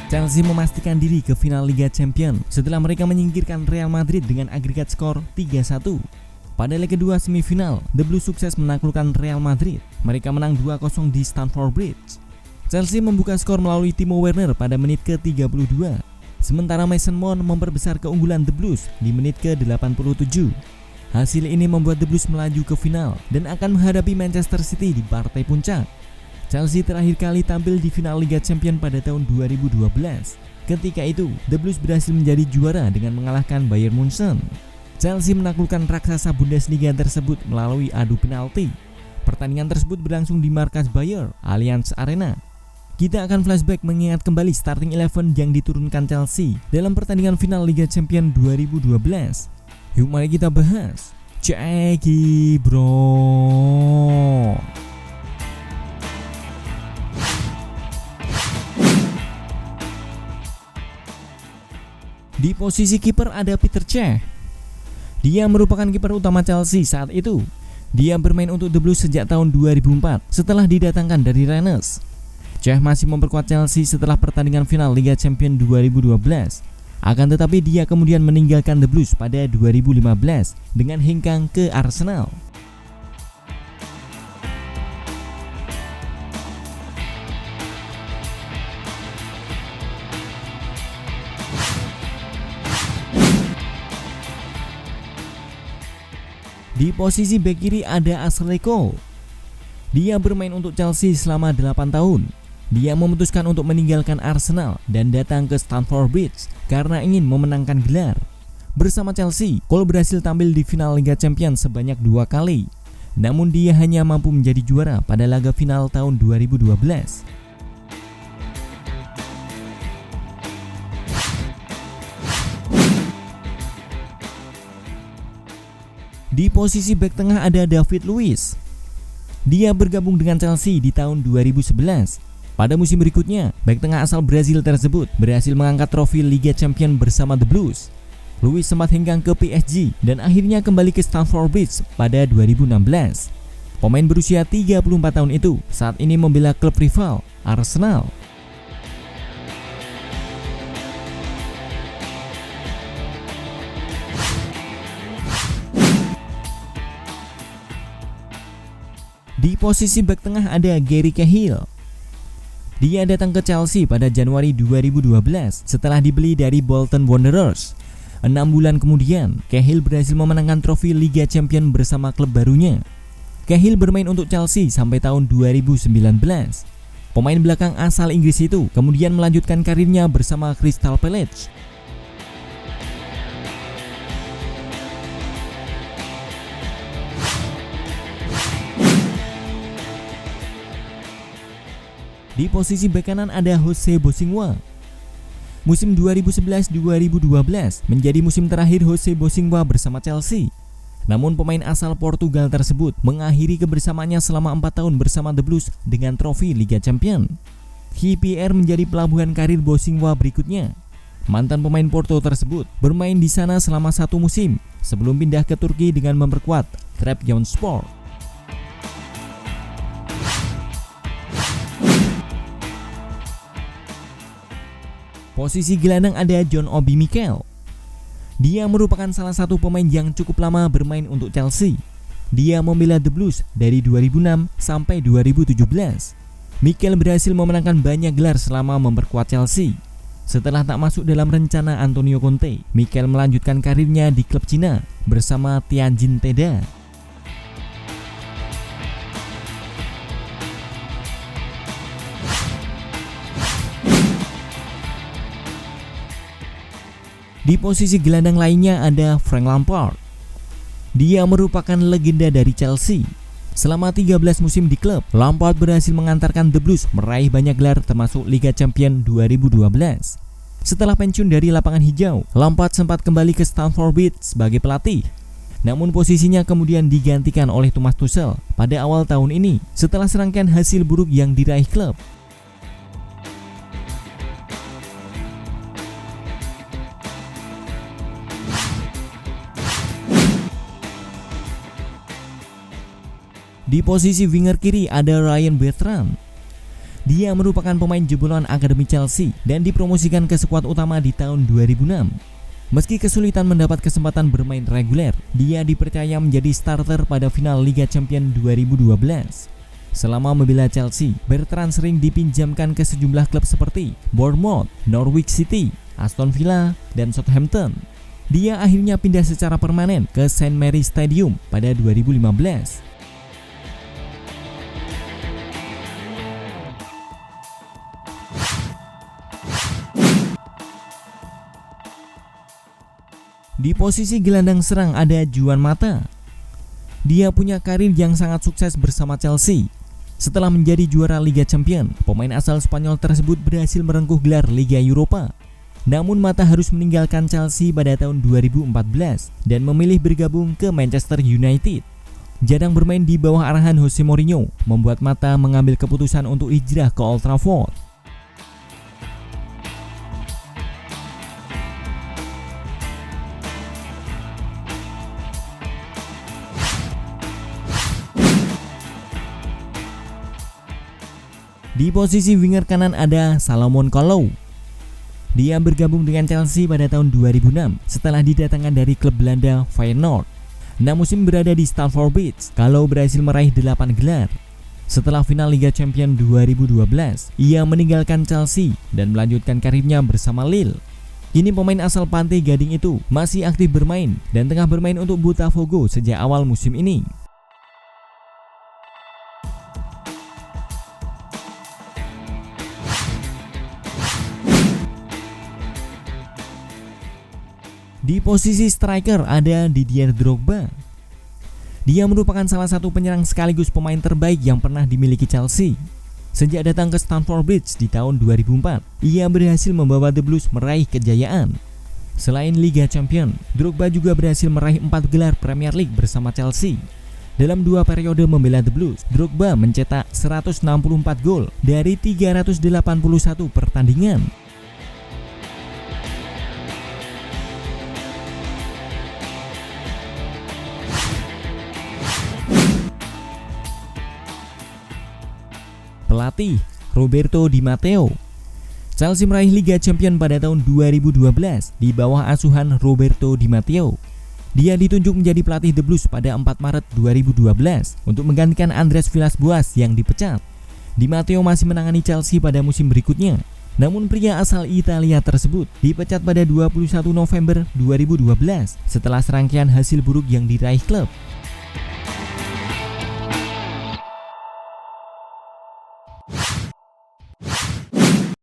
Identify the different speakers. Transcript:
Speaker 1: Chelsea memastikan diri ke final Liga Champions setelah mereka menyingkirkan Real Madrid dengan agregat skor 3-1. Pada leg kedua semifinal, The Blues sukses menaklukkan Real Madrid. Mereka menang 2-0 di Stamford Bridge. Chelsea membuka skor melalui Timo Werner pada menit ke-32. Sementara Mason Mount memperbesar keunggulan The Blues di menit ke-87. Hasil ini membuat The Blues melaju ke final dan akan menghadapi Manchester City di partai puncak. Chelsea terakhir kali tampil di final Liga Champions pada tahun 2012. Ketika itu, The Blues berhasil menjadi juara dengan mengalahkan Bayern Munchen. Chelsea menaklukkan raksasa Bundesliga tersebut melalui adu penalti. Pertandingan tersebut berlangsung di markas Bayer, Allianz Arena. Kita akan flashback mengingat kembali starting 11 yang diturunkan Chelsea dalam pertandingan final Liga Champions 2012. Yuk mari kita bahas. Ceki bro. Di posisi kiper ada Peter Cech. Dia merupakan kiper utama Chelsea saat itu. Dia bermain untuk The Blues sejak tahun 2004 setelah didatangkan dari Rennes. Cech masih memperkuat Chelsea setelah pertandingan final Liga Champions 2012. Akan tetapi dia kemudian meninggalkan The Blues pada 2015 dengan hengkang ke Arsenal. Di posisi bek kiri ada Ashley Cole. Dia bermain untuk Chelsea selama 8 tahun. Dia memutuskan untuk meninggalkan Arsenal dan datang ke Stamford Bridge karena ingin memenangkan gelar. Bersama Chelsea, Cole berhasil tampil di final Liga Champions sebanyak 2 kali. Namun dia hanya mampu menjadi juara pada laga final tahun 2012. Di posisi bek tengah ada David Luiz. Dia bergabung dengan Chelsea di tahun 2011. Pada musim berikutnya, bek tengah asal Brazil tersebut berhasil mengangkat trofi Liga Champions bersama The Blues. Luiz sempat hengkang ke PSG dan akhirnya kembali ke Stamford Bridge pada 2016. Pemain berusia 34 tahun itu saat ini membela klub rival, Arsenal. Di posisi bek tengah ada Gary Cahill. Dia datang ke Chelsea pada Januari 2012 setelah dibeli dari Bolton Wanderers. 6 bulan kemudian, Cahill berhasil memenangkan trofi Liga Champions bersama klub barunya. Cahill bermain untuk Chelsea sampai tahun 2019. Pemain belakang asal Inggris itu kemudian melanjutkan karirnya bersama Crystal Palace. Di posisi bek kanan ada Jose Bosingwa. Musim 2011-2012 menjadi musim terakhir Jose Bosingwa bersama Chelsea. Namun pemain asal Portugal tersebut mengakhiri kebersamaannya selama 4 tahun bersama The Blues dengan trofi Liga Champions. HPR menjadi pelabuhan karir Bosingwa berikutnya. Mantan pemain Porto tersebut bermain di sana selama 1 musim sebelum pindah ke Turki dengan memperkuat Trabzonspor. Posisi gelandang ada John Obi Mikel. Dia merupakan salah satu pemain yang cukup lama bermain untuk Chelsea. Dia membela The Blues dari 2006 sampai 2017. Mikel berhasil memenangkan banyak gelar selama memperkuat Chelsea. Setelah tak masuk dalam rencana Antonio Conte, Mikel melanjutkan karirnya di klub Cina bersama Tianjin Teda. Di posisi gelandang lainnya ada Frank Lampard. Dia merupakan legenda dari Chelsea. Selama 13 musim di klub, Lampard berhasil mengantarkan The Blues meraih banyak gelar termasuk Liga Champions 2012. Setelah pensiun dari lapangan hijau, Lampard sempat kembali ke Stamford Bridge sebagai pelatih. Namun posisinya kemudian digantikan oleh Thomas Tuchel pada awal tahun ini setelah serangkaian hasil buruk yang diraih klub. Di posisi winger kiri ada Ryan Bertrand. Dia merupakan pemain jebolan Akademi Chelsea dan dipromosikan ke skuad utama di tahun 2006. Meski kesulitan mendapat kesempatan bermain reguler, dia dipercaya menjadi starter pada final Liga Champions 2012. Selama membela Chelsea, Bertrand sering dipinjamkan ke sejumlah klub seperti Bournemouth, Norwich City, Aston Villa, dan Southampton. Dia akhirnya pindah secara permanen ke St. Mary's Stadium pada 2015. Di posisi gelandang serang ada Juan Mata. Dia punya karir yang sangat sukses bersama Chelsea. Setelah menjadi juara Liga Champions, pemain asal Spanyol tersebut berhasil merengkuh gelar Liga Eropa. Namun Mata harus meninggalkan Chelsea pada tahun 2014 dan memilih bergabung ke Manchester United. Jarang bermain di bawah arahan Jose Mourinho membuat Mata mengambil keputusan untuk hijrah ke Old Trafford. Di posisi winger kanan ada Salomon Kalou. Dia bergabung dengan Chelsea pada tahun 2006 setelah didatangkan dari klub Belanda Feyenoord. 6 musim berada di Stamford Bridge, Kalou berhasil meraih 8 gelar. Setelah final Liga Champions 2012, ia meninggalkan Chelsea dan melanjutkan karirnya bersama Lille. Kini pemain asal Pantai Gading itu masih aktif bermain dan tengah bermain untuk Botafogo sejak awal musim ini. Di posisi striker ada Didier Drogba. Dia merupakan salah satu penyerang sekaligus pemain terbaik yang pernah dimiliki Chelsea. Sejak datang ke Stamford Bridge di tahun 2004, ia berhasil membawa The Blues meraih kejayaan. Selain Liga Champions, Drogba juga berhasil meraih 4 gelar Premier League bersama Chelsea. Dalam 2 periode membela The Blues, Drogba mencetak 164 gol dari 381 pertandingan. Pelatih Roberto Di Matteo. Chelsea meraih Liga Champions pada tahun 2012 di bawah asuhan Roberto Di Matteo. Dia ditunjuk menjadi pelatih The Blues pada 4 Maret 2012 untuk menggantikan Andreas Villas-Boas yang dipecat. Di Matteo masih menangani Chelsea pada musim berikutnya. Namun pria asal Italia tersebut dipecat pada 21 November 2012 setelah serangkaian hasil buruk yang diraih klub.